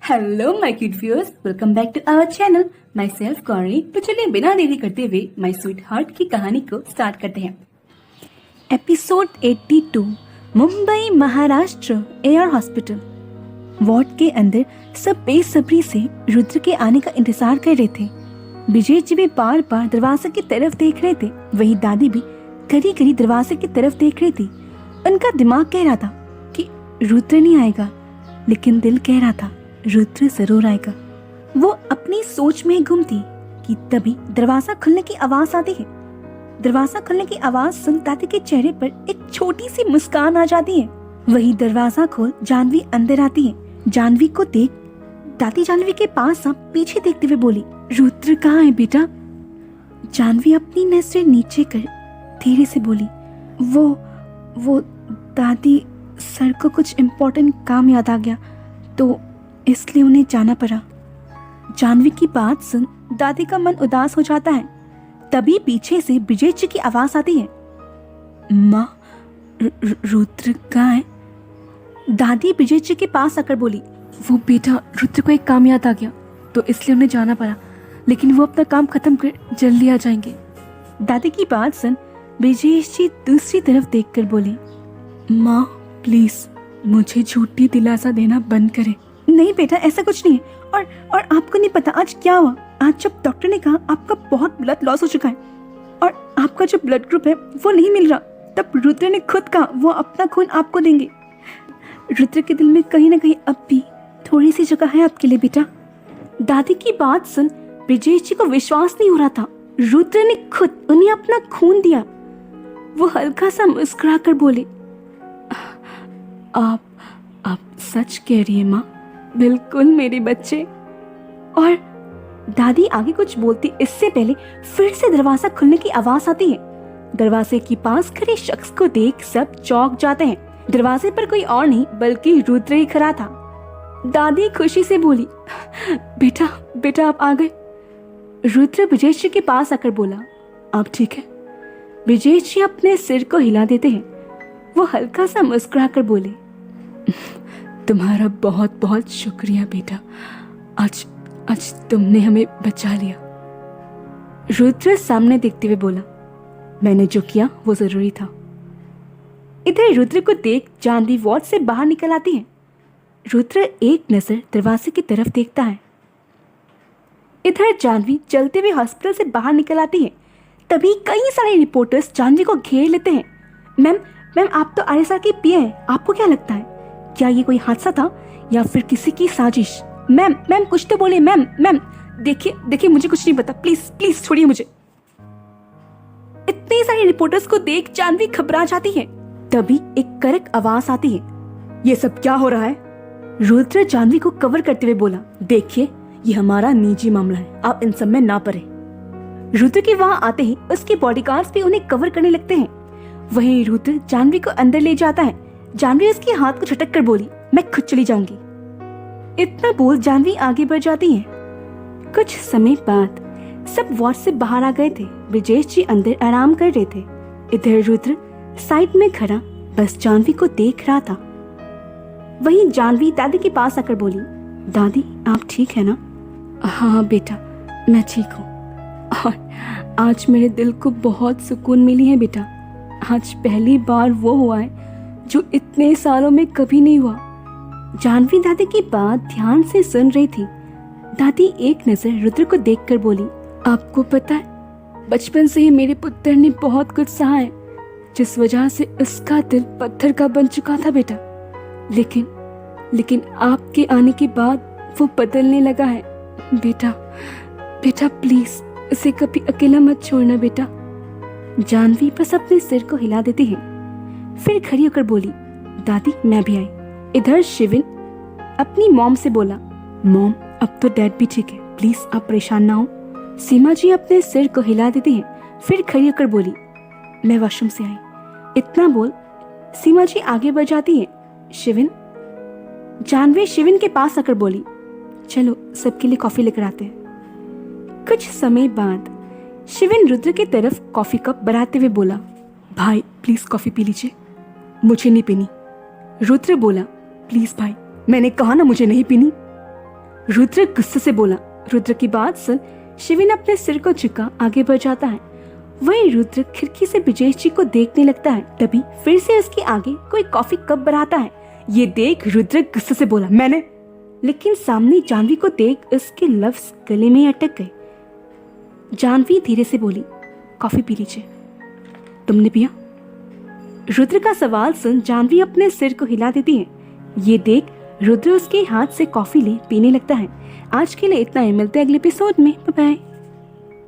Hello my cute viewers, welcome back to our channel. Myself Gauri. तो चलिए बिना देरी करते हुए माई स्वीट हार्ट की कहानी को स्टार्ट करते हैं। Episode 82, Mumbai Maharashtra air hospital. Ward के अंदर सब बेसब्री से रुद्र के आने का इंतजार कर रहे थे। विजय जी भी बार बार दरवाजे की तरफ देख रहे थे, वही दादी भी करी करी दरवाजे की तरफ देख रही थी। उनका दिमाग कह रहा था कि रुद्र नहीं आएगा, लेकिन दिल कह रहा था रुद्र जरूर आएगा। वो अपनी सोच में गुम थी कि तभी दरवाजा खुलने की आवाज आती है। दरवाजा खुलने की आवाज सुन दादी के चेहरे पर एक छोटी सी मुस्कान आ जाती है। वही दरवाजा खोल जानवी अंदर आती है। जानवी को देख दादी जानवी के पास पीछे देखते हुए बोली, रुद्र कहाँ है बेटा? जानवी अपनी नजरें नीचे कर धीरे से बोली, वो दादी, सर को कुछ इम्पोर्टेंट काम याद आ गया तो इसलिए उन्हें जाना पड़ा। जानवी की बात सुन दादी का मन उदास हो जाता है। तभी पीछे से विजय जी की आवाज आती है, माँ, रुद्र कहाँ है? दादी विजय जी के पास आकर बोली, वो बेटा, रुद्र को एक काम याद आ गया तो इसलिए उन्हें जाना पड़ा, लेकिन वो अपना काम खत्म कर जल्दी आ जाएंगे। दादी की बात सुन विजय जी दूसरी तरफ देखकर बोली, माँ प्लीज मुझे झूठी दिलासा देना बंद करें। नहीं बेटा, ऐसा कुछ नहीं है। और आपको नहीं पता आज क्या हुआ। आज जब डॉक्टर ने कहा आपका बहुत ब्लड लॉस हो चुका है और आपका जो ब्लड ग्रुप है वो नहीं मिल रहा, तब रुद्र ने खुद कहा वो अपना खून आपको देंगे। रुद्र के दिल में कहीं ना कहीं अब भी थोड़ी सी जगह है आपके लिए बेटा। दादी की बात सुन विजय जी को विश्वास नहीं हो रहा था। रुद्र ने खुद उन्हें अपना खून दिया। वो हल्का सा मुस्कुरा कर बोले, आप सच कह रही है माँ? बिल्कुल मेरे बच्चे। और दादी आगे कुछ बोलती इससे पहले फिर से दरवाजा खुलने की आवाज आती है। दरवाजे के पास खड़े शख्स को देख सब चौंक जाते हैं। दरवाजे पर कोई और नहीं बल्कि रुद्र ही खड़ा था। दादी खुशी से बोली, बेटा आप आ गए। रुद्र विजय जी के पास आकर बोला, आप ठीक है? विजय जी अपने सिर को हिला देते हैं। वो हल्का सा मुस्कुरा कर बोले, तुम्हारा बहुत बहुत शुक्रिया बेटा, आज तुमने हमें बचा लिया। रुद्र सामने देखते हुए बोला, मैंने जो किया वो जरूरी था। इधर रुद्र को देख जानवी वार्ड से बाहर निकल आती है। रुद्र एक नजर दरवाजे की तरफ देखता है। इधर जानवी चलते हुए हॉस्पिटल से बाहर निकल आती है। तभी कई सारे रिपोर्टर्स जानवी को घेर लेते हैं। मैम आप तो आरएसआर की पीए हैं, आपको क्या लगता है, क्या ये कोई हादसा था या फिर किसी की साजिश? मैम कुछ तो बोले। मैम देखिए मुझे कुछ नहीं पता, प्लीज छोड़िए मुझे। इतने सारे रिपोर्टर्स को देख जानवी घबरा जाती है। तभी एक कड़क आवाज आती है, ये सब क्या हो रहा है? रुद्र जानवी को कवर करते हुए बोला, देखिए ये हमारा निजी मामला है, आप इन सब में ना पड़े। रुद्र के वहां आते ही उसके बॉडीगार्ड्स भी उन्हें कवर करने लगते हैं। वहीं रुद्र जानवी को अंदर ले जाता है। जानवी उसके हाथ को झटक कर बोली, मैं खुद चली जाऊंगी। इतना बोल जानवी आगे बढ़ जाती है। कुछ समय बाद सब वार्ड से बाहर आ गए थे। विजय जी अंदर आराम कर रहे थे। इधर रुद्र साइड में खड़ा बस जानवी को देख रहा था। वहीं जानवी दादी के पास आकर बोली, दादी आप ठीक है ना? हाँ बेटा मैं ठीक हूँ, और आज मेरे दिल को बहुत सुकून मिली है बेटा। आज पहली बार वो हुआ है जो इतने सालों में कभी नहीं हुआ। जानवी दादी की बात ध्यान से सुन रही थी। दादी एक नजर रुद्र को देखकर बोली, आपको पता है बचपन से ही मेरे पुत्र ने बहुत कुछ सहा है, जिस वजह से उसका दिल पत्थर का बन चुका था बेटा, लेकिन आपके आने के बाद वो बदलने लगा है। बेटा प्लीज उसे कभी अकेला मत छोड़ना बेटा। जानवी बस अपने सिर को हिला देती है, फिर खड़ी होकर बोली, दादी मैं भी आई। इधर शिविन अपनी मॉम से बोला, मॉम अब तो डैड भी ठीक है, प्लीज आप परेशान ना हो। सीमा जी अपने सिर को हिला देती हैं, फिर खड़ी होकर बोली, मैं वॉशरूम से आई। इतना बोल सीमा जी आगे बढ़ जाती है। जानवी शिविन के पास आकर बोली, चलो सबके लिए कॉफी लेकर आते हैं। कुछ समय बाद शिविन रुद्र की तरफ कॉफी कप बढ़ाते हुए बोला, भाई प्लीज कॉफी पी लीजिए। मुझे नहीं पीनी। रुद्र बोला, प्लीज भाई, मैंने कहा ना मुझे नहीं पीनी। रुद्र गुस्से से बोला। रुद्र की बात सुन शिविन अपने सिर को झुका आगे बढ़ जाता है। वही रुद्र खिड़की से ब्रिजेश जी को देखने लगता है। तभी फिर से उसके आगे कोई कॉफी कप बढ़ाता है। ये देख रुद्र गुस्से से बोला, मैंने। लेकिन सामने जानवी को देख उसके लफ्ज गले में अटक गए। जानवी धीरे से बोली, कॉफी पी लीजिए। तुमने पिया? रुद्र का सवाल सुन जानवी अपने सिर को हिला देती है। ये देख रुद्र उसके हाथ से कॉफी ले पीने लगता है। आज के लिए इतना ही, मिलते हैं अगले एपिसोड में। Bye bye.